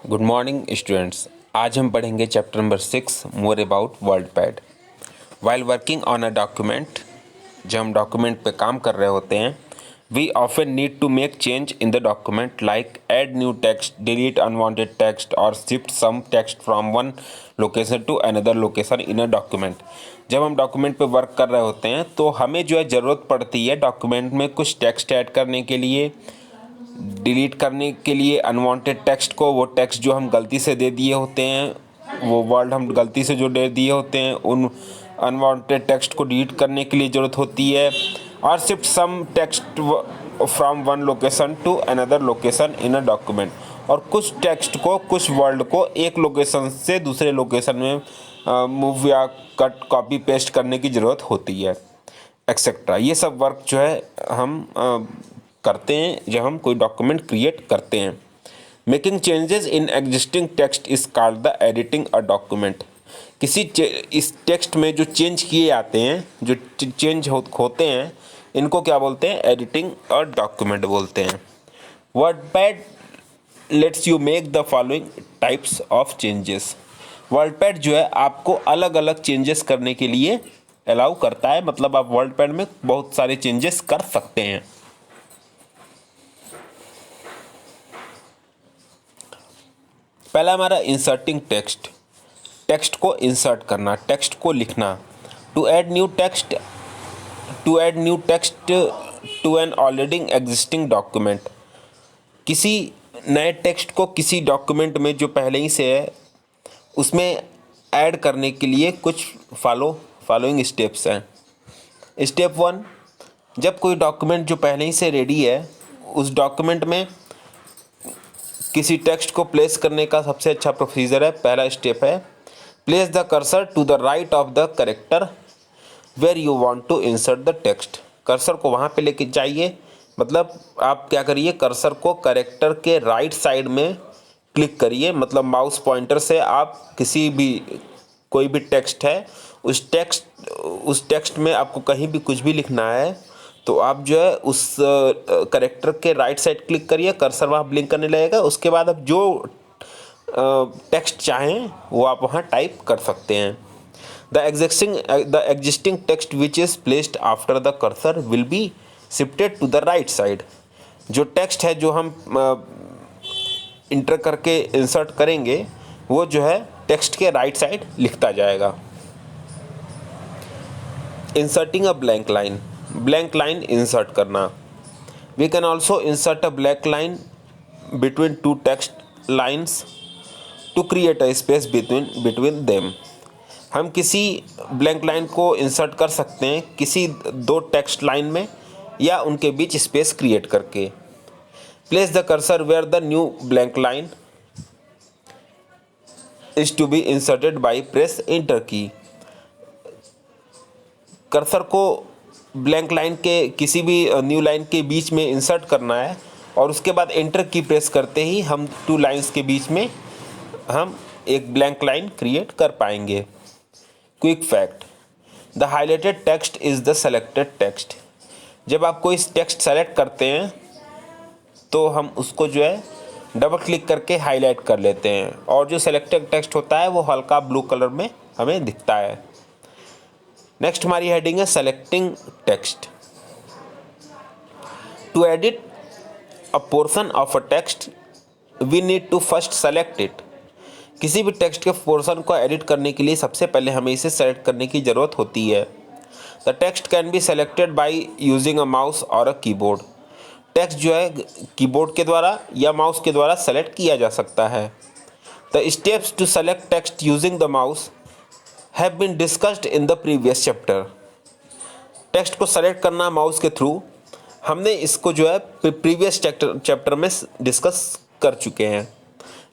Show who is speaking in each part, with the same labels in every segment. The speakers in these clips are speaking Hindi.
Speaker 1: Good morning students. आज हम पढ़ेंगे chapter number 6 more about WordPad. While working on a document, जब हम डॉक्यूमेंट पे काम कर रहे होते हैं, we often need to make change in the document like add new text, delete unwanted text और shift some text from one location to another location in a document. जब हम डॉक्यूमेंट पे वर्क कर रहे होते हैं तो हमें जो है ज़रूरत पड़ती है डॉक्यूमेंट में कुछ टेक्स्ट ऐड करने के लिए, डिलीट करने के लिए अनवांटेड टेक्स्ट को, वो टेक्स्ट जो हम गलती से दे दिए होते हैं, वो वर्ड हम गलती से जो दे दिए होते हैं, उन अनवांटेड टेक्स्ट को डिलीट करने के लिए ज़रूरत होती है। और shift some text from one location to another location in a document, और कुछ टेक्स्ट को, कुछ वर्ड को एक लोकेशन से दूसरे लोकेशन में मूव या कट, कॉपी पेस्ट करने की ज़रूरत होती है, एक्सेट्रा। ये सब वर्क जो है हम करते हैं जब हम कोई डॉक्यूमेंट क्रिएट करते हैं। Making changes in existing text is called the editing a document. इस टेक्स्ट में जो चेंज किए जाते हैं, जो चेंज होते हैं, इनको क्या बोलते हैं? एडिटिंग अ डॉक्यूमेंट बोलते हैं। WordPad let's you make the following types of changes. WordPad जो है आपको अलग अलग चेंजेस करने के लिए अलाउ करता है, मतलब आप वर्डपैड में बहुत सारे चेंजेस कर सकते हैं। पहला हमारा इंसर्टिंग टेक्स्ट, टेक्स्ट को इंसर्ट करना, टेक्स्ट को लिखना। To add new text, to add new text to an already existing document. किसी नए टेक्स्ट को किसी डॉक्यूमेंट में जो पहले ही से है उसमें ऐड करने के लिए कुछ फॉलोइंग स्टेप्स हैं। स्टेप 1, जब कोई डॉक्यूमेंट जो पहले ही से रेडी है उस डॉक्यूमेंट में किसी टेक्स्ट को प्लेस करने का सबसे अच्छा प्रोसीजर है, पहला स्टेप है place the cursor to the right of the character where you want to insert the text. Cursor को वहाँ पे लेके जाइए, मतलब आप क्या करिए, कर्सर को कैरेक्टर के राइट साइड में क्लिक करिए, मतलब माउस पॉइंटर से आप किसी भी, कोई भी टेक्स्ट है उस टेक्स्ट में आपको कहीं भी कुछ भी लिखना है तो आप जो है उस कैरेक्टर के राइट साइड क्लिक करिए, कर्सर वहाँ ब्लिंक करने लगेगा। उसके बाद आप जो टेक्स्ट चाहें वो आप वहाँ टाइप कर सकते हैं। The existing text which is placed after the cursor will be shifted to the right side. जो टेक्स्ट है जो हम इंटर करके इंसर्ट करेंगे वो जो है टेक्स्ट के राइट साइड लिखता जाएगा। Inserting a blank line, blank line insert करना। We can also insert a blank line between two text lines to create a space between them. हम किसी ब्लैंक लाइन को इंसर्ट कर सकते हैं किसी दो टेक्स्ट लाइन में या उनके बीच स्पेस क्रिएट करके। Place the cursor where the new blank line is to be inserted by press enter key. Cursor को ब्लैंक लाइन के किसी भी न्यू लाइन के बीच में इंसर्ट करना है और उसके बाद एंटर की प्रेस करते ही हम टू लाइंस के बीच में हम एक ब्लैंक लाइन क्रिएट कर पाएंगे। Quick fact, the highlighted text is the selected text. जब आप कोई टेक्स्ट सेलेक्ट करते हैं तो हम उसको जो है डबल क्लिक करके हाईलाइट कर लेते हैं और जो सेलेक्टेड टेक्स्ट होता है वो हल्का ब्लू कलर में हमें दिखता है। नेक्स्ट हमारी हेडिंग है selecting text. To edit a portion of a text we need to first select it. किसी भी टेक्स्ट के पोर्शन को एडिट करने के लिए सबसे पहले हमें इसे सेलेक्ट करने की ज़रूरत होती है। The text can be selected by using a mouse और अ कीबोर्ड। टेक्स्ट जो है कीबोर्ड के द्वारा या माउस के द्वारा सेलेक्ट किया जा सकता है। The steps to select text using the mouse have been discussed in the previous chapter. Text को सेलेक्ट करना माउस के थ्रू, हमने इसको जो है प्रीवियस चैप्टर में डिस्कस कर चुके हैं।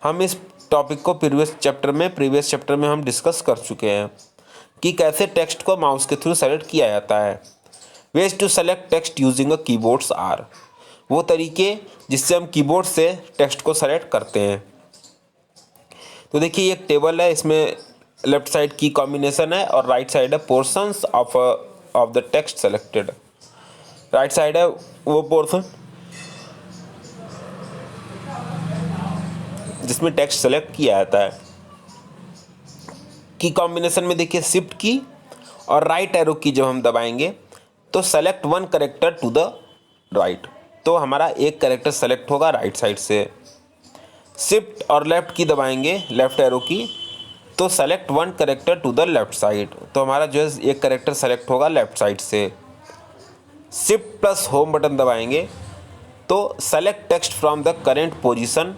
Speaker 1: हम इस टॉपिक को प्रीवियस चैप्टर में हम डिस्कस कर चुके हैं कि कैसे टेक्स्ट को माउस के थ्रू सेलेक्ट किया जाता है। Ways to select text using a keyboards are, वो तरीके जिससे हम कीबोर्ड से टेक्स्ट को सेलेक्ट करते हैं। तो देखिए ये एक टेबल है, इसमें लेफ्ट साइड की कॉम्बिनेशन है और राइट साइड है portions of the text selected. Right side है वो पोर्शन जिसमें टेक्स्ट सेलेक्ट किया जाता है। की कॉम्बिनेशन में देखिए शिफ्ट की और राइट एरो की जब हम दबाएंगे तो select one character to the right, तो हमारा एक कैरेक्टर सेलेक्ट होगा राइट साइड से। शिफ्ट और लेफ्ट की दबाएंगे, लेफ्ट एरो की, तो select one character to the left side, तो हमारा जो है एक कैरेक्टर सेलेक्ट होगा लेफ्ट साइड से। शिफ्ट प्लस होम बटन दबाएंगे तो select text from the current position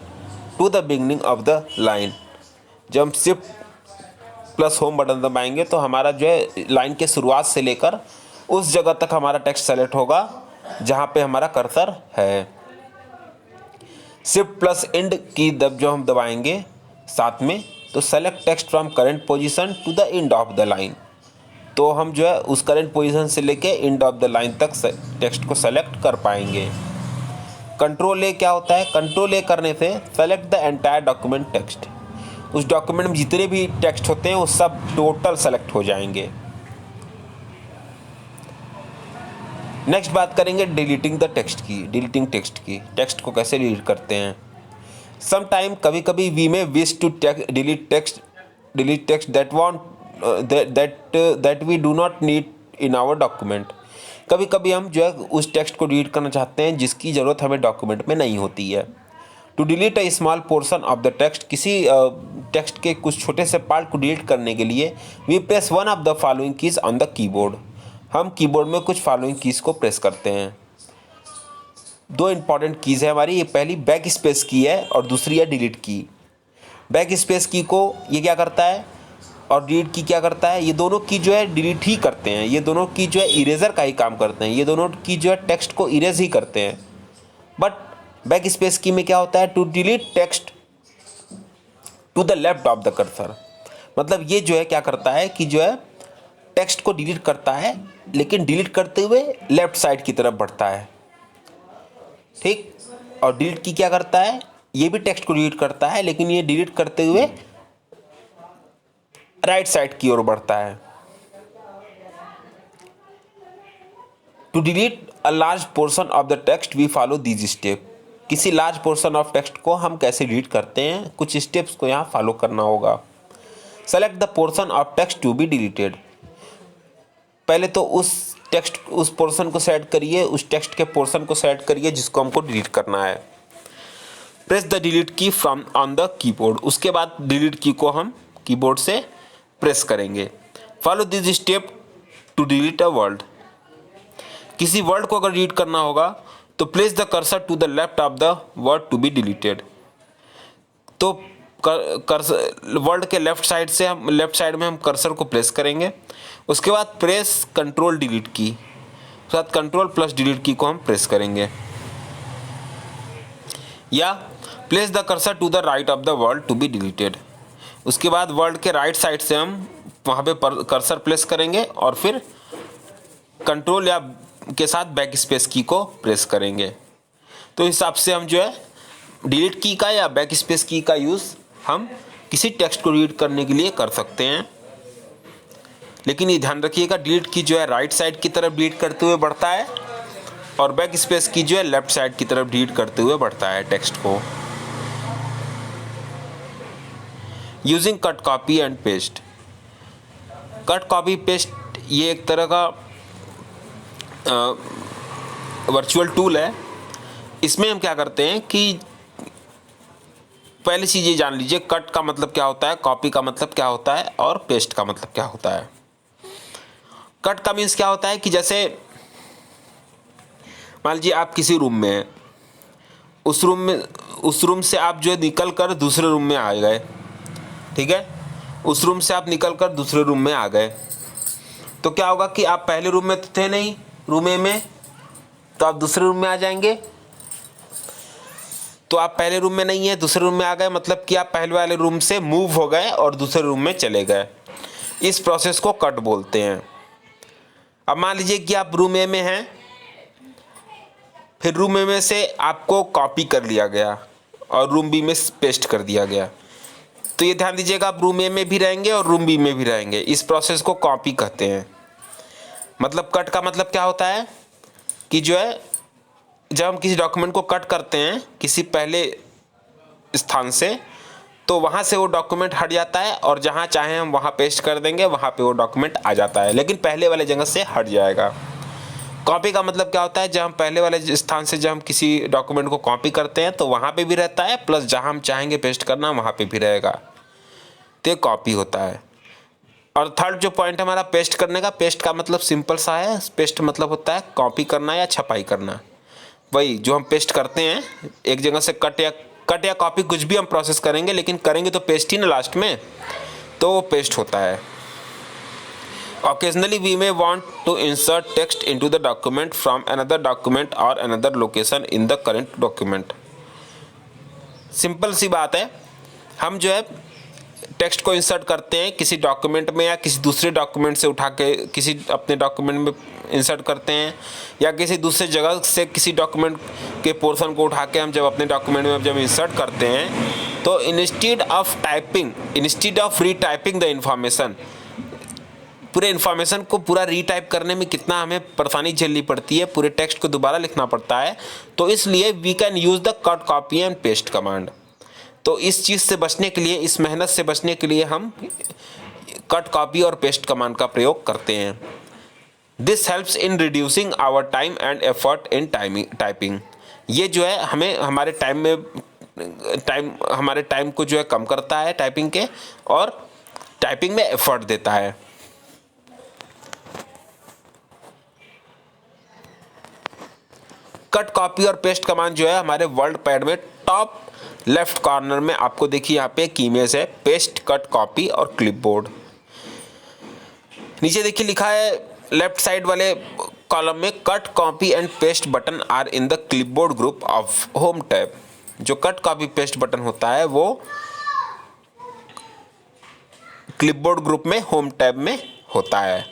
Speaker 1: to the beginning of the line. जब हम शिफ्ट प्लस होम बटन दबाएंगे तो हमारा जो है लाइन के शुरुआत से लेकर उस जगह तक हमारा टेक्स्ट सेलेक्ट होगा जहाँ पे हमारा कर्सर है। शिफ्ट प्लस एंड की जो हम दबाएंगे साथ में, तो select text from current position to the end of the line, तो हम जो है उस करेंट पोजीशन से लेके एंड ऑफ द लाइन तक टेक्स्ट को सेलेक्ट कर पाएंगे। कंट्रोल ए क्या होता है? कंट्रोल ए करने से select the entire document text, उस डॉक्यूमेंट में जितने भी टेक्स्ट होते हैं वो सब टोटल सेलेक्ट हो जाएंगे। नेक्स्ट बात करेंगे डिलीटिंग द टेक्स्ट की, डिलीटिंग टेक्स्ट की, टेक्स्ट को कैसे डिलीट करते हैं। सम टाइम कभी कभी we may wish to delete text that we do not need in our document. कभी कभी हम जो है उस टेक्स्ट को डिलीट करना चाहते हैं जिसकी ज़रूरत हमें डॉक्यूमेंट में नहीं होती है। To delete a small portion of the text, किसी टेक्स्ट के कुछ छोटे से पार्ट को डिलीट करने के लिए we press one of the following keys on the keyboard, हम कीबोर्ड में कुछ फॉलोइंग कीज़ को प्रेस करते हैं। दो इंपॉर्टेंट कीज़ है हमारी, ये पहली बैक स्पेस की है और दूसरी है डिलीट की। बैक स्पेस की को ये क्या करता है और डिलीट की क्या करता है, ये दोनों की जो है डिलीट ही करते हैं, ये दोनों की जो है इरेजर का ही काम करते हैं, ये दोनों की जो है टेक्स्ट को इरेज ही करते हैं। बट बैक स्पेस की में क्या होता है, to delete text to the left of the cursor, मतलब ये जो है क्या करता है कि जो है टेक्स्ट को डिलीट करता है लेकिन डिलीट करते हुए लेफ्ट साइड की तरफ बढ़ता है, ठीक। और डिलीट की क्या करता है, ये भी टेक्स्ट को डिलीट करता है लेकिन ये डिलीट करते हुए राइट साइड की ओर बढ़ता है। To delete a large portion of the text we follow these step, किसी लार्ज पोर्शन ऑफ टेक्स्ट को हम कैसे डिलीट करते हैं, कुछ स्टेप्स को यहाँ फॉलो करना होगा। Select the portion of text to be deleted, पहले तो उस पोर्शन को सेलेक्ट करिए, उस टेक्स्ट के पोर्शन को सेलेक्ट करिए जिसको हमको डिलीट करना है। प्रेस द डिलीट की फ्रॉम ऑन द कीबोर्ड, उसके बाद डिलीट की को हम कीबोर्ड से प्रेस करेंगे। Follow this step to delete a word, किसी वर्ड को अगर डिलीट करना होगा तो place the cursor to the left of the word to be deleted, तो वर्ड के लेफ्ट साइड में हम कर्सर को प्रेस करेंगे। उसके बाद प्रेस कंट्रोल डिलीट की, उसके बाद कंट्रोल प्लस डिलीट की को हम प्रेस करेंगे, या place the cursor to the right of the word to be deleted, उसके बाद वर्ड के राइट साइड से हम वहाँ पे कर्सर प्लेस करेंगे और फिर कंट्रोल या के साथ बैक स्पेस की को प्रेस करेंगे। तो इस हिसाब से हम जो है डिलीट की का या बैक स्पेस की का यूज़ हम किसी टेक्स्ट को डिलीट करने के लिए कर सकते हैं। लेकिन ये ध्यान रखिएगा डिलीट की जो है राइट साइड की तरफ डिलीट करते हुए बढ़ता है और बैक स्पेस की जो है लेफ्ट साइड की तरफ डिलीट करते हुए बढ़ता है टेक्स्ट को। Using cut copy and paste, cut copy paste ये एक तरह का वर्चुअल टूल है। इसमें हम क्या करते हैं कि पहली चीज़ ये जान लीजिए कट का मतलब क्या होता है, कॉपी का मतलब क्या होता है और पेस्ट का मतलब क्या होता है। कट का मीन्स क्या होता है कि जैसे मान लीजिए आप किसी रूम में हैं, उस रूम से आप जो है निकल कर दूसरे रूम में आ गए, ठीक है, उस रूम से आप निकल कर दूसरे रूम में आ गए, तो क्या होगा कि आप पहले रूम में तो थे नहीं, रूम ए में, तो आप दूसरे रूम में आ जाएंगे। तो आप पहले रूम में नहीं है, दूसरे रूम में आ गए, मतलब कि आप पहले वाले रूम से मूव हो गए और दूसरे रूम में चले गए। इस प्रोसेस को कट बोलते हैं। अब मान लीजिए कि आप रूम ए में हैं, फिर रूम ए में से आपको कॉपी कर लिया गया और रूम बी में पेस्ट कर दिया गया, तो ये ध्यान दीजिएगा आप रूम ए में भी रहेंगे और रूम बी में भी रहेंगे। इस प्रोसेस को कॉपी कहते हैं। मतलब कट का मतलब क्या होता है कि जो है जब हम किसी डॉक्यूमेंट को कट करते हैं किसी पहले स्थान से, तो वहाँ से वो डॉक्यूमेंट हट जाता है और जहाँ चाहें हम वहाँ पेस्ट कर देंगे, वहाँ पे वो डॉक्यूमेंट आ जाता है, लेकिन पहले वाले जगह से हट जाएगा। कॉपी का मतलब क्या होता है, जब हम पहले वाले स्थान से जब हम किसी डॉक्यूमेंट को कॉपी करते हैं तो वहाँ पे भी रहता है, प्लस जहाँ हम चाहेंगे पेस्ट करना वहाँ पे भी रहेगा, तो ये कॉपी होता है। और थर्ड जो पॉइंट हमारा पेस्ट करने का, पेस्ट का मतलब सिंपल सा है, पेस्ट मतलब होता है कॉपी करना या छपाई करना। वही जो हम पेस्ट करते हैं, एक जगह से कट या कॉपी कुछ भी हम प्रोसेस करेंगे, लेकिन करेंगे तो पेस्ट ही ना लास्ट में, तो वो पेस्ट होता है। Occasionally we may want to insert text into the document from another document or another location in the current document। Simple सी बात है, हम जो है टेक्स्ट को इंसर्ट करते हैं किसी डॉक्यूमेंट में या किसी दूसरे डॉक्यूमेंट से उठा के किसी अपने डॉक्यूमेंट में इंसर्ट करते हैं, या किसी दूसरे जगह से किसी डॉक्यूमेंट के पोर्शन को उठा के हम जब अपने डॉक्यूमेंट में जब इंसर्ट करते हैं, तो इंस्टेड ऑफ रीटाइपिंग द इंफॉर्मेशन, पूरे इन्फॉर्मेशन को पूरा रीटाइप करने में कितना हमें परेशानी झेलनी पड़ती है, पूरे टेक्स्ट को दोबारा लिखना पड़ता है, तो इसलिए we can use the cut copy and paste command. तो इस चीज़ से बचने के लिए, इस मेहनत से बचने के लिए हम कट कॉपी और पेस्ट कमांड का प्रयोग करते हैं। This helps in reducing our time and effort in typing. ये जो है हमें हमारे टाइम को जो है कम करता है टाइपिंग के, और टाइपिंग में एफर्ट देता है। कट कॉपी और पेस्ट कमांड जो है हमारे वर्ड पैड में टॉप लेफ्ट कॉर्नर में आपको देखिए यहाँ पे एक इमेज है, पेस्ट, कट, कॉपी और क्लिपबोर्ड। नीचे देखिए लिखा है लेफ्ट साइड वाले कॉलम में, cut copy and paste button are in the clipboard group of home tab. जो कट कॉपी पेस्ट बटन होता है वो क्लिपबोर्ड ग्रुप में होम टैब में होता है।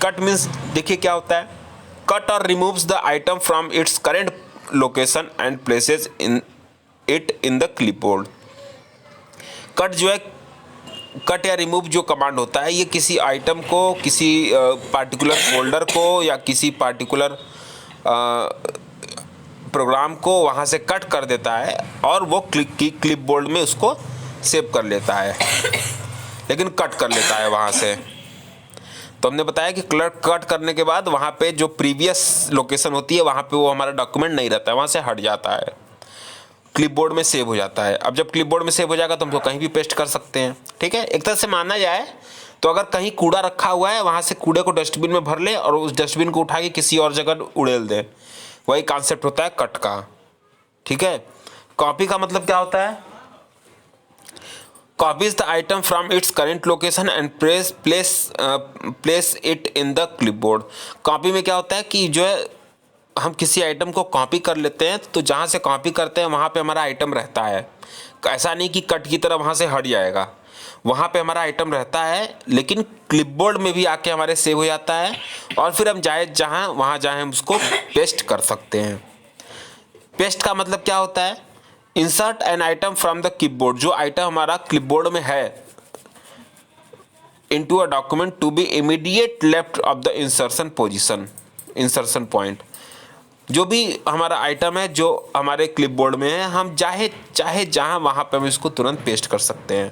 Speaker 1: कट मीन्स देखिए क्या होता है, कट और removes the item from its current location and places in the clipboard. Cut जो है, कट या रिमूव जो कमांड होता है, ये किसी आइटम को, किसी पार्टिकुलर फोल्डर को या किसी पार्टिकुलर प्रोग्राम को वहाँ से कट कर देता है और वो क्लिपबोर्ड में उसको सेव कर लेता है, लेकिन कट कर लेता है वहाँ से। तो हमने बताया कि कट करने के बाद वहाँ पे जो प्रीवियस लोकेशन होती है वहाँ पे वो हमारा डॉक्यूमेंट नहीं रहता है, वहाँ से हट जाता है, क्लिपबोर्ड में सेव हो जाता है। अब जब क्लिपबोर्ड में सेव हो जाएगा तो हम तो कहीं भी पेस्ट कर सकते हैं, ठीक है। एक तरह से माना जाए तो अगर कहीं कूड़ा रखा हुआ है, वहाँ से कूड़े को डस्टबिन में भर ले और उस डस्टबिन को उठा के किसी और जगह उड़ेल दें, वही कॉन्सेप्ट होता है कट का, ठीक है। कॉपी का मतलब क्या होता है, copies the item from its current location and place it in the clipboard. Copy में क्या होता है कि जो है हम किसी आइटम को कॉपी कर लेते हैं, तो जहाँ से कॉपी करते हैं वहाँ पे हमारा आइटम रहता है। ऐसा नहीं कि कट की तरह वहाँ से हट जाएगा, वहाँ पे हमारा आइटम रहता है, लेकिन क्लिपबोर्ड में भी आके हमारे सेव हो जाता है, और फिर हम वहाँ जाए हम उसको पेस्ट कर सकते हैं। पेस्ट का मतलब क्या होता है, insert an item from the clipboard, जो आइटम हमारा क्लिपबोर्ड में है, into a document to be immediate left of the insertion point. जो भी हमारा आइटम है जो हमारे क्लिपबोर्ड में है, हम चाहे जहां वहां पे हम इसको तुरंत पेस्ट कर सकते हैं।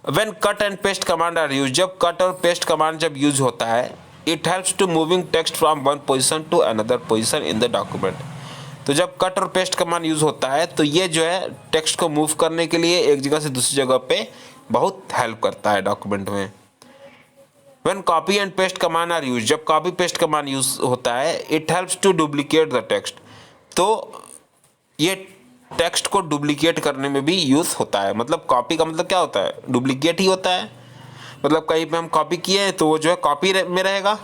Speaker 1: When cut and paste command are use, जब कट और पेस्ट कमांड जब यूज होता है, it helps to moving text from one position to another position in the document. तो जब कट और पेस्ट कमांड यूज होता है तो ये जो है टेक्स्ट को मूव करने के लिए एक जगह से दूसरी जगह पे बहुत हेल्प करता है डॉक्यूमेंट में। When copy and paste command are used, जब copy paste command यूज होता है, it helps to duplicate the text। तो ये टेक्स्ट को डुप्लीकेट करने में भी यूज होता है। मतलब कॉपी का मतलब क्या होता है, डुप्लीकेट ही होता है। मतलब कहीं पे हम कॉपी किए हैं तो वो जो है कॉपी में रहेगा,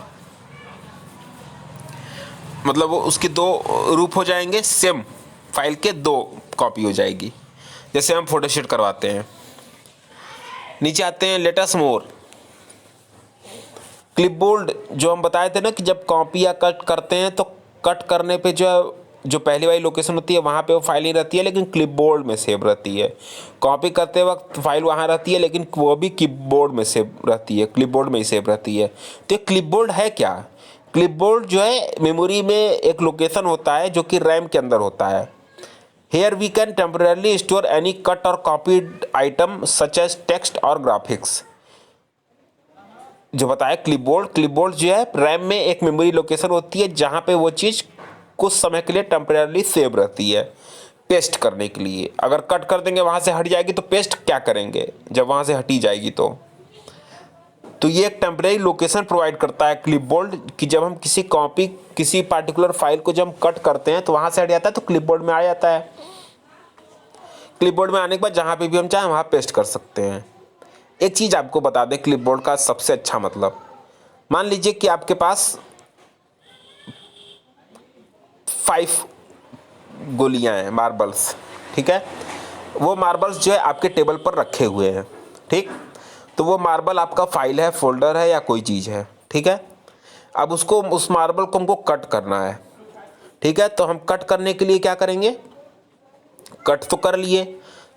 Speaker 1: मतलब वो उसके दो रूप हो जाएंगे, सेम फाइल के दो कॉपी हो जाएगी। जैसे हम फोटोशूट करवाते हैं। नीचे आते हैं लेटेस्ट मोर। क्लिपबोर्ड जो हम बताए थे ना कि जब कॉपी या कट करते हैं तो कट करने पे जो पहली वाली लोकेशन होती है वहाँ पे वो फाइल नहीं रहती है, लेकिन क्लिपबोर्ड में सेव रहती है। कॉपी करते वक्त फाइल वहाँ रहती है, लेकिन वो भी क्लिपबोर्ड में सेव रहती है, क्लिपबोर्ड में ही सेव रहती है। तो ये क्लिपबोर्ड है क्या, क्लिपबोर्ड जो है मेमोरी में एक लोकेशन होता है जो कि रैम के अंदर होता है। Here we can temporarily store any cut or copied item such as text or graphics. जो बताया क्लिपबोर्ड जो है रैम में एक मेमोरी लोकेशन होती है जहाँ पे वो चीज़ कुछ समय के लिए टेम्परली सेव रहती है पेस्ट करने के लिए। अगर कट कर देंगे वहाँ से हट जाएगी तो पेस्ट क्या करेंगे जब वहाँ से हटी जाएगी तो ये एक टेम्परेरी लोकेशन प्रोवाइड करता है क्लिपबोर्ड कि जब हम किसी पार्टिकुलर फाइल को जब हम कट करते हैं तो वहाँ से हट जाता है तो क्लिपबोर्ड में आ जाता है। क्लिपबोर्ड में आने के बाद जहाँ पे भी हम चाहें वहाँ पेस्ट कर सकते हैं। एक चीज़ आपको बता दें क्लिपबोर्ड का सबसे अच्छा मतलब, मान लीजिए कि आपके पास 5 गोलियां हैं मार्बल्स, ठीक है। वो मार्बल्स जो है आपके टेबल पर रखे हुए हैं, ठीक। तो वो मार्बल आपका फाइल है, फोल्डर है या कोई चीज़ है, ठीक है। अब उस मार्बल को हमको कट करना है, ठीक है। तो हम कट करने के लिए क्या करेंगे, कट तो कर लिए,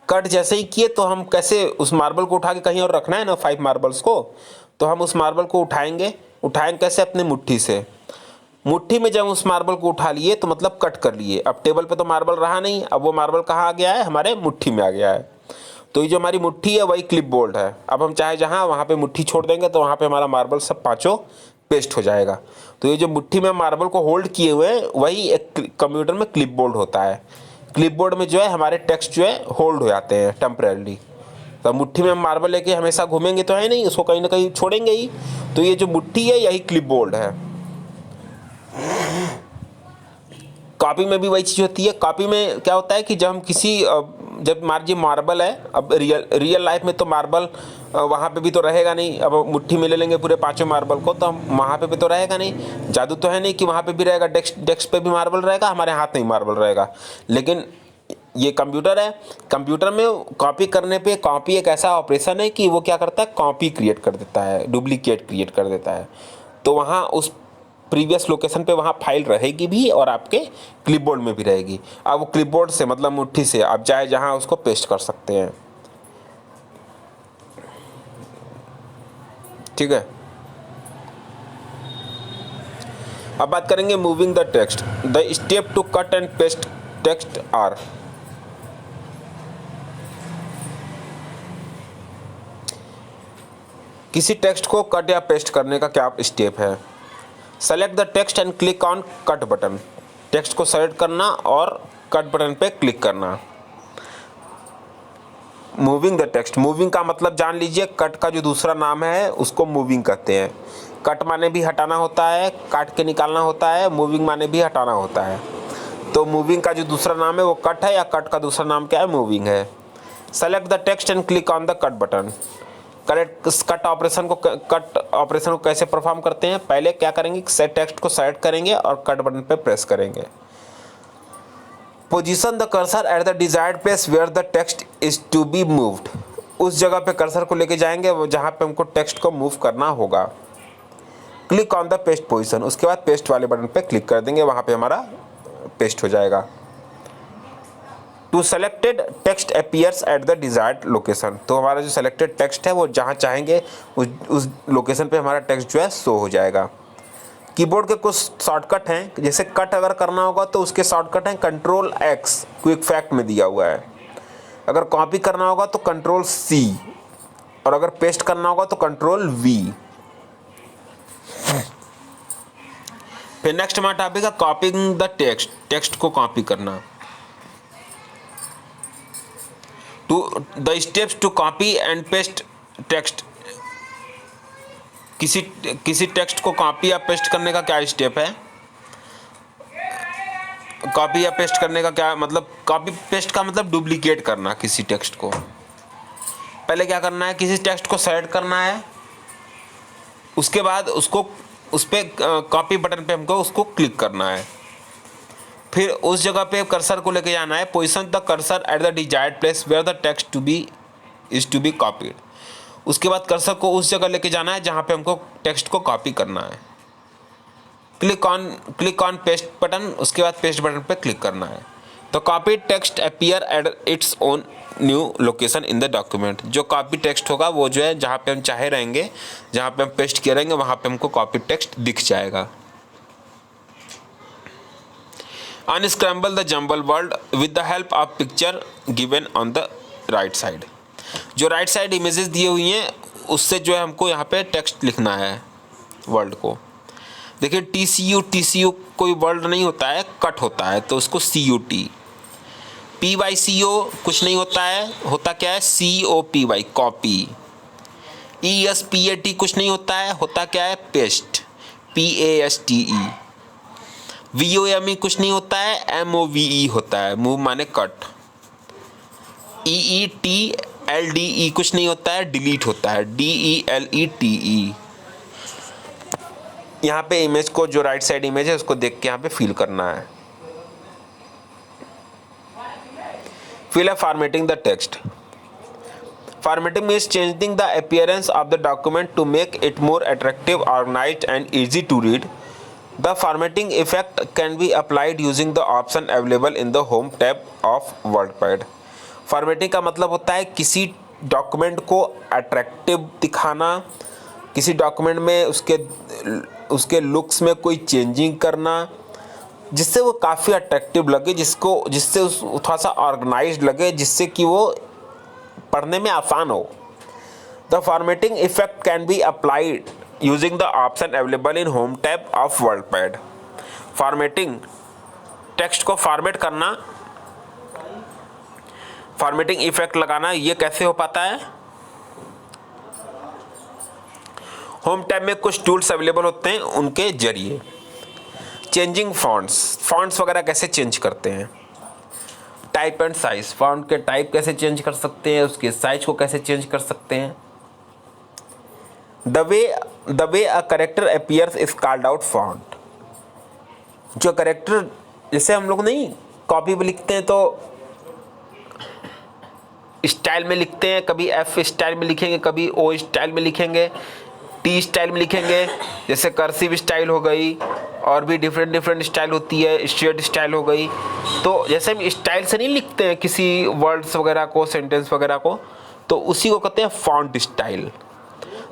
Speaker 1: कट जैसे ही किए तो हम कैसे उस मार्बल को उठा के कहीं और रखना है ना 5 मार्बल्स को, तो हम उस मार्बल को उठाएंगे कैसे, अपने मुट्ठी से। मुट्ठी में जब उस मार्बल को उठा लिए तो मतलब कट कर लिए। अब टेबल पे तो मार्बल रहा नहीं, अब वो मार्बल कहाँ आ गया है, हमारे मुट्ठी में आ गया है। तो ये जो हमारी मुट्ठी है वही क्लिपबोर्ड है। अब हम चाहे जहाँ वहाँ पे मुट्ठी छोड़ देंगे तो वहाँ पे हमारा मार्बल सब 5 पेस्ट हो जाएगा। तो ये जो मुट्ठी में मार्बल को होल्ड किए हुए हैं वही एक कंप्यूटर में क्लिपबोर्ड होता है। क्लिपबोर्ड में जो है हमारे टेक्स्ट जो है होल्ड हो जाते हैं टेम्परेरली। तो मुट्ठी में हम मार्बल लेके हमेशा घूमेंगे तो है नहीं, उसको कहीं ना कहीं छोड़ेंगे ही। तो ये जो मुट्ठी है यही क्लिपबोर्ड है। कॉपी में भी वही चीज़ होती है। कॉपी में क्या होता है कि जब हम जब मान लीजिए मार्बल है, अब रियल लाइफ में तो मार्बल वहाँ पे भी तो रहेगा नहीं। अब मुट्ठी में ले लेंगे पूरे 5 मार्बल को तो हम वहाँ पे भी तो रहेगा नहीं। जादू तो है नहीं कि वहाँ पे भी रहेगा, डेस्क पे भी मार्बल रहेगा, हमारे हाथ में ही मार्बल रहेगा। लेकिन ये कंप्यूटर है, कंप्यूटर में कॉपी करने पे कॉपी एक ऐसा ऑपरेशन है कि वो क्या करता है, कॉपी क्रिएट कर देता है, डुप्लीकेट क्रिएट कर देता है। तो वहाँ उस प्रीवियस लोकेशन पे वहाँ फाइल रहेगी भी और आपके क्लिपबोर्ड में भी रहेगी। अब वो क्लिपबोर्ड से मतलब मुट्ठी से आप चाहे जहाँ उसको पेस्ट कर सकते हैं, ठीक है। अब बात करेंगे moving the text. The step to cut and paste text are, किसी टेक्स्ट को कट या पेस्ट करने का क्या स्टेप है। Select the text and click on cut button, text को सेलेक्ट करना और कट बटन पे क्लिक करना। मूविंग द टेक्स्ट, मूविंग का मतलब जान लीजिए, कट का जो दूसरा नाम है उसको मूविंग कहते हैं। कट माने भी हटाना होता है, काट के निकालना होता है, मूविंग माने भी हटाना होता है। तो मूविंग का जो दूसरा नाम है वो कट है, या कट का दूसरा नाम क्या है, मूविंग है। Select the text and click on the cut button. Cut operation को कैसे परफॉर्म करते हैं, पहले क्या करेंगे, टेक्स्ट को सेलेक्ट करेंगे और कट बटन पे प्रेस करेंगे। Position the cursor at the desired place where the text is to be moved, उस जगह पे कर्सर को लेके जाएंगे जहां पे हमको टेक्स्ट को मूव करना होगा। Click on the paste position, उसके बाद पेस्ट वाले बटन पे क्लिक कर देंगे, वहां पे हमारा पेस्ट हो जाएगा। To selected text appears at the desired location, तो हमारा जो सेलेक्टेड टेक्स्ट है वो जहाँ चाहेंगे उस लोकेशन पे हमारा टेक्स्ट जो है शो हो जाएगा। कीबोर्ड के कुछ शॉर्टकट हैं, जैसे कट अगर करना होगा तो उसके शॉर्टकट हैं Ctrl+X, क्विक फैक्ट में दिया हुआ है। अगर कॉपी करना होगा तो Ctrl+C, और अगर पेस्ट करना होगा तो Ctrl+V। फिर नेक्स्ट हमारा टॉपिक है कॉपिंग द टेक्स्ट, टेक्स्ट को कॉपी करना। To the steps to copy and paste text, किसी टेक्स्ट को कॉपी या पेस्ट करने का क्या स्टेप है। कॉपी या पेस्ट करने का क्या मतलब, कॉपी पेस्ट का मतलब डुप्लीकेट करना किसी टेक्स्ट को। पहले क्या करना है, किसी टेक्स्ट को सेलेक्ट करना है, उसके बाद उसको उस पर कॉपी बटन पे हमको उसको क्लिक करना है। फिर उस जगह पे कर्सर को लेके जाना है, position the cursor at the desired place where the text is to be copied. उसके बाद कर्सर को उस जगह लेके जाना है जहाँ पे हमको टेक्स्ट को कॉपी करना है। क्लिक ऑन पेस्ट बटन, उसके बाद पेस्ट बटन पे क्लिक करना है। तो copy text appear at its own new location in the document, जो कॉपी टेक्स्ट होगा वो जो है जहाँ पे हम चाहे रहेंगे, जहाँ पे हम पेस्ट किए रहेंगे वहाँ पे हमको कॉपी टेक्स्ट दिख जाएगा। Unscramble the jumble word with the help of picture given on the right side. जो राइट साइड इमेजेस दिए हुई हैं उससे जो है हमको यहाँ पे टेक्स्ट लिखना है वर्ड को। देखिए TCU कोई वर्ड नहीं होता है, कट होता है, तो उसको CUT। PYCO कुछ नहीं होता है, होता क्या है COPY, कॉपी। ESPAT कुछ नहीं होता है, होता क्या है पेस्ट, PASTE। VOME कुछ नहीं होता है, MOVE होता है, मूव माने कट। EETLDE कुछ नहीं होता है, डिलीट होता है, DELETE। यहाँ पे इमेज को, जो राइट साइड इमेज है उसको देख के यहाँ पे फिल करना है। फिल है formatting the text. Formatting means changing the appearance of the document to make it more attractive, organized, and easy to read. The formatting effect can be applied using the option available in the Home tab of WordPad. Formatting का मतलब होता है किसी डॉक्यूमेंट को अट्रैक्टिव दिखाना, किसी डॉक्यूमेंट में उसके लुक्स में कोई चेंजिंग करना जिससे वो काफ़ी अट्रैक्टिव लगे, जिससे थोड़ा सा ऑर्गेनाइज्ड लगे, जिससे कि वो पढ़ने में आसान हो। The formatting effect can be applied using the option available in home tab of WordPad. Formatting, text को फॉर्मेट करना, फॉर्मेटिंग इफेक्ट लगाना, ये कैसे हो पाता है? होम टैब में कुछ टूल्स अवेलेबल होते हैं, उनके जरिए। चेंजिंग फॉन्ट्स वगैरह कैसे चेंज करते हैं। टाइप एंड साइज, फॉन्ट के टाइप कैसे चेंज कर सकते हैं, उसके साइज को कैसे चेंज कर सकते हैं। The way a character appears is called out font. जो करेक्टर, जैसे हम लोग नहीं कॉपी पे लिखते हैं तो स्टाइल में लिखते हैं, कभी F स्टाइल में लिखेंगे, कभी O स्टाइल में लिखेंगे, T स्टाइल में लिखेंगे, जैसे कर्सिव स्टाइल हो गई, और भी डिफरेंट स्टाइल होती है, स्ट्रेट स्टाइल हो गई। तो जैसे हम स्टाइल से नहीं लिखते हैं किसी वर्ड्स वगैरह को, सेंटेंस वगैरह को, तो उसी को कहते हैं फॉन्ट स्टाइल।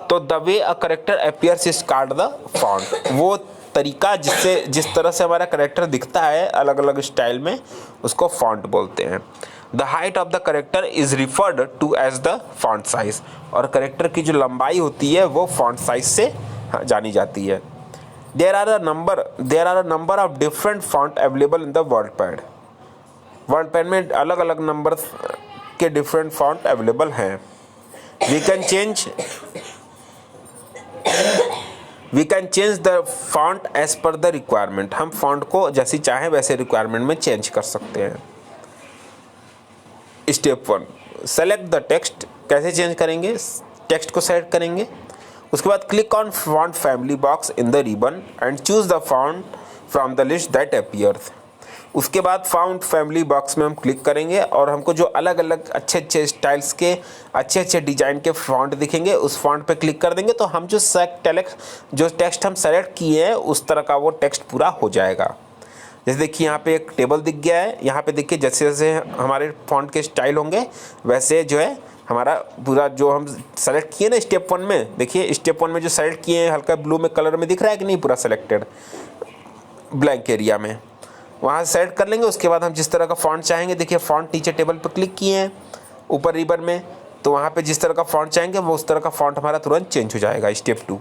Speaker 1: तो the way a character appears is called the font. वो तरीका जिस तरह से हमारा करेक्टर दिखता है अलग अलग स्टाइल में, उसको फॉन्ट बोलते हैं। The height of the character is referred to as the font size. और करेक्टर की जो लंबाई होती है वो फॉन्ट साइज से जानी जाती है। There are a number of different font available in the WordPad. WordPad में अलग अलग नंबर के डिफरेंट फॉन्ट अवेलेबल हैं। We can change the font as per the requirement. हम फॉन्ट को जैसी चाहें वैसे रिक्वायरमेंट में चेंज कर सकते हैं। Step 1, select the text. कैसे चेंज करेंगे? टेक्स्ट को सेलेक्ट करेंगे, उसके बाद click on font family box in the ribbon and choose the font from the list that appears. उसके बाद फॉन्ट फैमिली बॉक्स में हम क्लिक करेंगे और हमको जो अलग अलग अच्छे स्टाइल्स के अच्छे डिजाइन के फॉन्ट दिखेंगे उस फॉन्ट पे क्लिक कर देंगे, तो हम जो टेक्स्ट हम सेलेक्ट किए हैं उस तरह का वो टेक्स्ट पूरा हो जाएगा। जैसे देखिए यहाँ पे एक टेबल दिख गया है, यहाँ पे देखिए जैसे जैसे हमारे फॉन्ट के स्टाइल होंगे वैसे जो है हमारा पूरा जो हम सेलेक्ट किए ना स्टेप 1 में, देखिए स्टेप 1 में जो सेलेक्ट किए हैं हल्का ब्लू में कलर में दिख रहा है कि नहीं, पूरा सेलेक्टेड ब्लैंक एरिया में, वहाँ सेलेक्ट कर लेंगे। उसके बाद हम जिस तरह का फॉन्ट चाहेंगे, देखिए फॉन्ट नीचे टेबल पर क्लिक किए हैं ऊपर रिबन में, तो वहाँ पे जिस तरह का फॉन्ट चाहेंगे वो उस तरह का फॉन्ट हमारा तुरंत चेंज हो जाएगा। Step 2,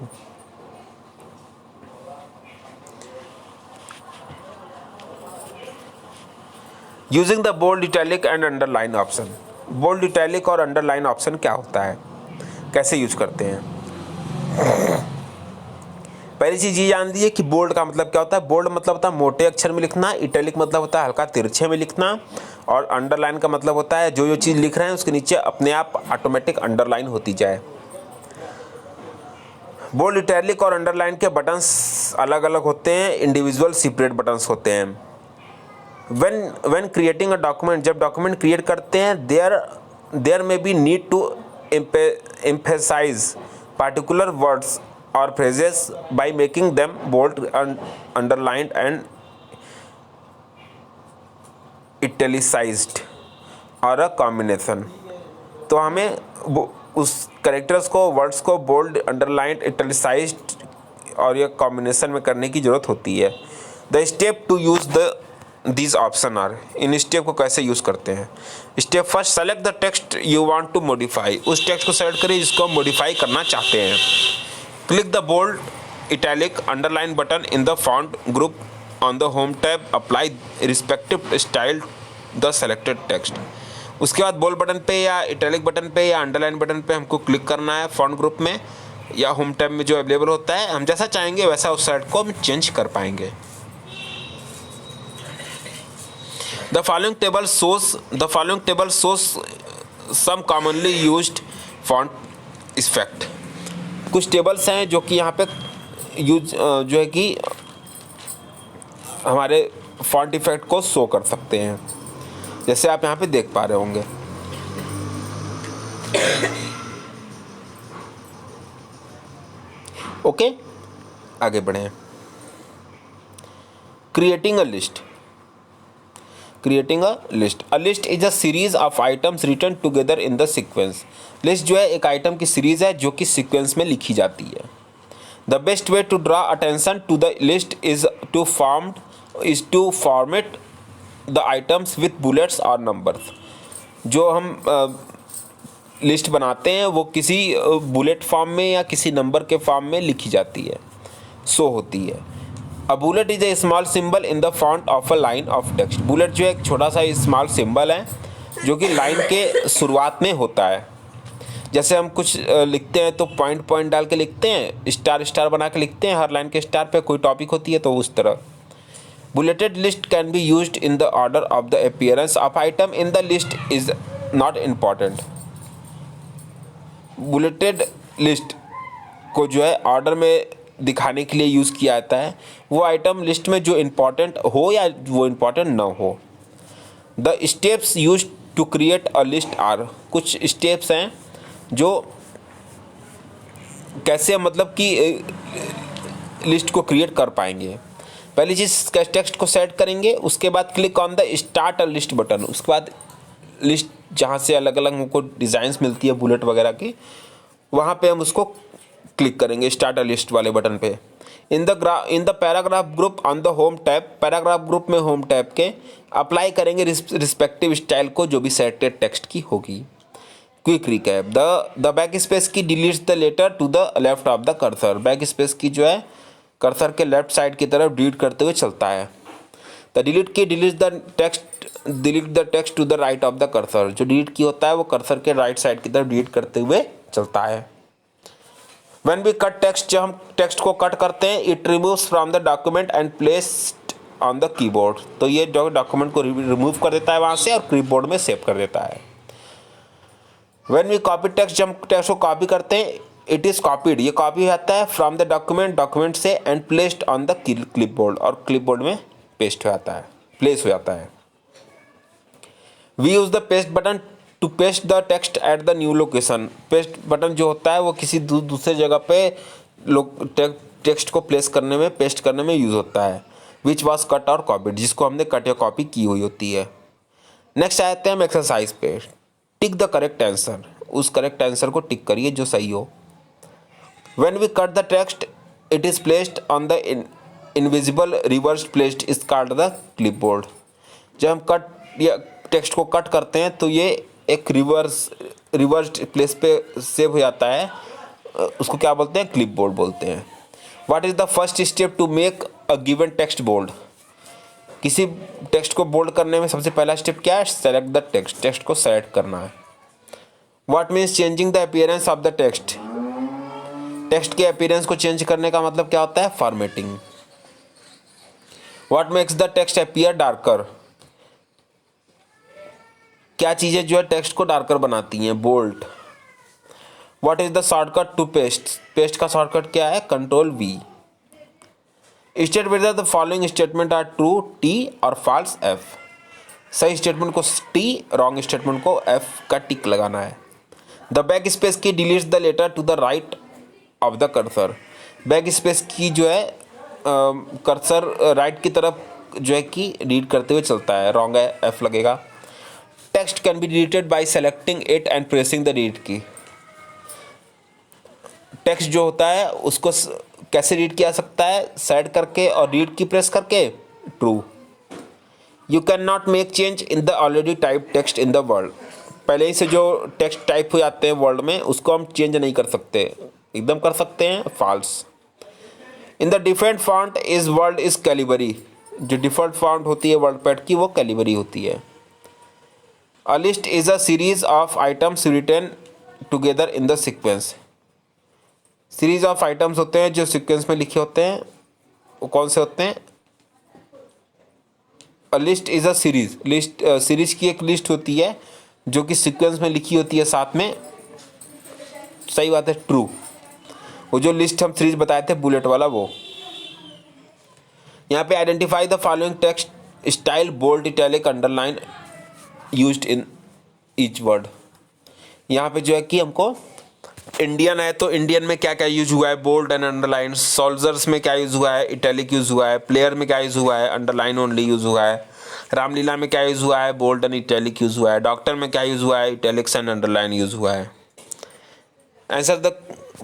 Speaker 1: using the bold, italic and underline option. Bold, italic और अंडरलाइन ऑप्शन क्या होता है, कैसे यूज करते हैं? पहली चीज़ ये जान लीजिए कि बोल्ड का मतलब क्या होता है। बोल्ड मतलब होता है मोटे अक्षर में लिखना, इटैलिक मतलब होता है हल्का तिरछे में लिखना, और अंडरलाइन का मतलब होता है जो चीज़ लिख रहे हैं उसके नीचे अपने आप ऑटोमेटिक अंडरलाइन होती जाए। बोल्ड, इटैलिक और अंडरलाइन के बटन्स अलग अलग होते हैं, इंडिविजुअल सेपरेट बटन्स होते हैं। when creating a document, जब डॉक्यूमेंट क्रिएट करते हैं there may be need to emphasize particular words or phrases by making them bold, underlined and italicized or a combination। तो हमें उस कैरेक्टर्स को, वर्ड्स को बोल्ड, अंडरलाइंड, इटैलिसाइज्ड और या कॉम्बिनेशन में करने की ज़रूरत होती है। The step to use the these option are, इन स्टेप को कैसे यूज़ करते हैं। Step first, select the text you want to modify, उस टेक्स्ट को सेलेक्ट करिए जिसको हम मॉडिफाई करना चाहते हैं। Click the bold italic underline button in the font group on the home tab, apply respective style the selected text. उसके बाद बोल्ड बटन पे या इटैलिक बटन पे या अंडरलाइन बटन पे हमको क्लिक करना है फॉन्ट ग्रुप में या होम टैब में जो अवेलेबल होता है। हम जैसा चाहेंगे वैसा उस साइड को हम चेंज कर पाएंगे। The following table shows some commonly used font effect। कुछ टेबल्स हैं जो कि यहाँ पे यूज जो है कि हमारे फॉन्ट इफेक्ट को शो कर सकते हैं, जैसे आप यहाँ पे देख पा रहे होंगे। ओके, आगे बढ़ें। Creating a list. A list is a series of items written together in the sequence। List जो है एक आइटम की सीरीज है जो कि सीक्वेंस में लिखी जाती है। The best way to draw attention to the list is to format the items with bullets or numbers। जो हम लिस्ट बनाते हैं वो किसी बुलेट फॉर्म में या किसी नंबर के फॉर्म में लिखी जाती है, शो होती है। A bullet is a small symbol in the font of a line of text। Bullet जो है एक छोटा सा स्मॉल सिंबल है जो कि लाइन के शुरुआत में होता है। जैसे हम कुछ लिखते हैं तो पॉइंट डाल के लिखते हैं, स्टार बना के लिखते हैं, हर लाइन के स्टार पे कोई टॉपिक होती है तो उस तरह। Bulleted list can be used in the order of the appearance of item in the list is not important. Bulleted list को जो है ऑर्डर में दिखाने के लिए यूज़ किया जाता है, वो आइटम लिस्ट में जो इम्पॉर्टेंट हो या वो इम्पॉर्टेंट ना हो। The steps use to create a list are, कुछ स्टेप्स हैं जो कैसे मतलब कि लिस्ट को क्रिएट कर पाएंगे। पहली चीज़ टेक्स्ट को सेट करेंगे, उसके बाद click on the start a list button. उसके बाद लिस्ट जहाँ से अलग अलग हमको डिज़ाइंस मिलती है बुलेट वगैरह की, वहाँ पे हम उसको क्लिक करेंगे स्टार्ट अ लिस्ट वाले बटन पे। In the paragraph group on the home tab, paragraph group में होम टैब के अप्लाई करेंगे रिस्पेक्टिव स्टाइल को जो भी सेलेक्टेड टेक्स्ट की होगी। Quick recap, the backspace key deletes the letter to the left of the cursor. Backspace key जो है कर्सर के लेफ्ट साइड की तरफ डिलीट करते हुए चलता है। The delete key delete the text to the right of the cursor. जो डिलीट की होता है वो कर्सर के राइट साइड की तरफ डिलीट करते हुए चलता है। When we cut text, जब हम टेक्स्ट को कट करते हैं, it removes from the document and placed on the keyboard। तो ये जो डॉक्यूमेंट को रिमूव कर देता है वहाँ से और कीबोर्ड में सेव कर देता है। When we copy text, जब हम टेक्स्ट को कॉपी करते हैं, it is copied, ये कॉपी आता है from the डॉक्यूमेंट से and placed on the clipboard, और क्लिपबोर्ड में पेस्ट हो जाता है, प्लेस हो जाता है। We use the paste button to paste the text at the new location. Paste button जो होता है वो किसी दूसरे जगह पे टेक्स्ट को पेस्ट करने में यूज़ होता है। Which was cut or copied, जिसको हमने कट या कॉपी की हुई होती है। नेक्स्ट आते हैं हम एक्सरसाइज पे। टिक द करेक्ट आंसर, उस करेक्ट आंसर को टिक करिए जो सही हो। When we cut the text it is placed on the invisible reverse placed is called the clipboard. जब हम कट या टेक्स्ट को कट करते हैं तो ये एक रिवर्स प्लेस पे सेव हो जाता है, उसको क्या बोलते हैं, क्लिपबोर्ड बोलते हैं। What is the first step to make a given text bold. किसी टेक्स्ट को बोल्ड करने में सबसे पहला स्टेप क्या है, सेलेक्ट द टेक्स्ट, टेक्स्ट को सेलेक्ट करना है। What means changing the appearance of the text, text के अपीयरेंस को चेंज करने का मतलब क्या होता है, formatting. What makes the text appear darker, क्या चीज़ें जो है टेक्स्ट को डार्कर बनाती हैं, bold. What is the shortcut to paste, paste का शॉर्टकट क्या है, control V. State whether the following statement are true, T और फॉल्स, एफ। सही स्टेटमेंट को टी, रॉन्ग स्टेटमेंट को एफ का टिक लगाना है। The backspace key deletes the letter to the right of the cursor, backspace key जो है कर्सर राइट की तरफ जो है कि रीड करते हुए चलता है, रॉन्ग है, एफ लगेगा। Text can be deleted bye selecting it and pressing the read की, टेक्स्ट जो होता है उसको कैसे रीड किया जा सकता है, सेलेक्ट करके और रीड की प्रेस करके, true. You can not make change in the already type text in the world. पहले ही से जो टेक्स्ट टाइप हो जाते हैं वर्ल्ड में उसको हम चेंज नहीं कर सकते। एकदम कर सकते हैं, false. In the different font is world is Calibri. जो डिफॉल्ट फॉन्ट होती है वर्ल्ड पैड की वो कैलिबरी होती है। A list is a series of items written together in the sequence. Series of items होते हैं जो सीक्वेंस में लिखे होते हैं, वो कौन से होते हैं? अ list is a series. List series की एक लिस्ट होती है जो कि सीक्वेंस में लिखी होती है साथ में। सही बात है, ट्रू। वो जो लिस्ट हम सीरीज बताए थे बुलेट वाला, वो। यहाँ पे identify the following text style, bold, italic, underline used in each word. यहाँ पे जो है कि हमको इंडियन है तो इंडियन में क्या क्या यूज हुआ है, बोल्ड एंड अंडरलाइन। सोल्जर्स में क्या यूज हुआ है, इटैलिक यूज हुआ है। प्लेयर में क्या यूज हुआ है, अंडरलाइन ओनली यूज हुआ है। रामलीला में क्या यूज हुआ है, बोल्ड एंड इटैलिक यूज हुआ है। डॉक्टर में क्या यूज हुआ है, इटैलिक्स एंड अंडरलाइन यूज हुआ है। Answer the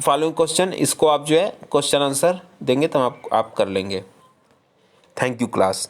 Speaker 1: following question. इसको आप जो है क्वेश्चन आंसर देंगे तो आप कर लेंगे। Thank you class.